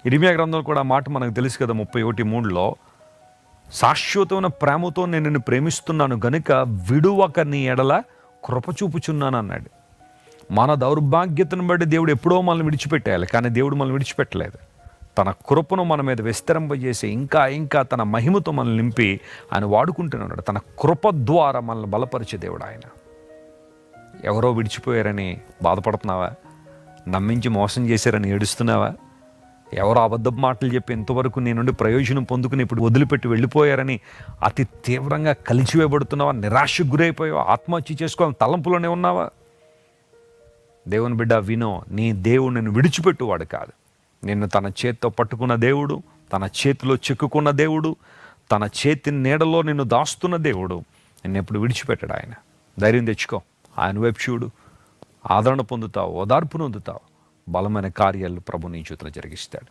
ఇర్మీయా గ్రంథంలో కూడా ఆ మాట మనకు తెలుసు కదా, 31:3లో శాశ్వతమైన ప్రేమతో నేను నిన్ను ప్రేమిస్తున్నాను గనుక విడువక నీ ఎడల కృప చూపుచున్నాను అన్నాడు. మన దౌర్భాగ్యతను బట్టి దేవుడు ఎప్పుడో మనల్ని విడిచిపెట్టేయాలి, కానీ దేవుడు మనల్ని విడిచిపెట్టలేదు. తన కృపను మన మీద విస్తరింపజేసి ఇంకా ఇంకా తన మహిమతో మనల్ని నింపి ఆయన వాడుకుంటున్నాడు. తన కృప ద్వారా మనల్ని బలపరిచే దేవుడు ఆయన. ఎవరో విడిచిపోయారని బాధపడుతున్నావా? నమ్మించి మోసం చేశారని ఏడుస్తున్నావా? ఎవరో అబద్ధపు మాటలు చెప్పి ఇంతవరకు నీ నుండి ప్రయోజనం పొందుకుని ఇప్పుడు వదిలిపెట్టి వెళ్ళిపోయారని అతి తీవ్రంగా కలిచివేయబడుతున్నావా? నిరాశకు గురైపోయావా? ఆత్మహత్య చేసుకోవాలని తలంపులోనే ఉన్నావా? దేవుని బిడ్డ వినో, నీ దేవుడు నిన్ను విడిచిపెట్టువాడు కాదు. నిన్ను తన చేతితో పట్టుకున్న దేవుడు, తన చేతిలో చిక్కుకున్న దేవుడు, తన చేతి నీడలో నిన్ను దాస్తున్న దేవుడు నిన్ను ఎప్పుడు విడిచిపెట్టాడు. ఆయన ధైర్యం తెచ్చుకో, ఆయన వైపు చూడు. ఆదరణ పొందుతావు, ఓదార్పు పొందుతావు. బలమైన కార్యాలు ప్రభు నీ జీవితంలో జరిగిస్తాడు.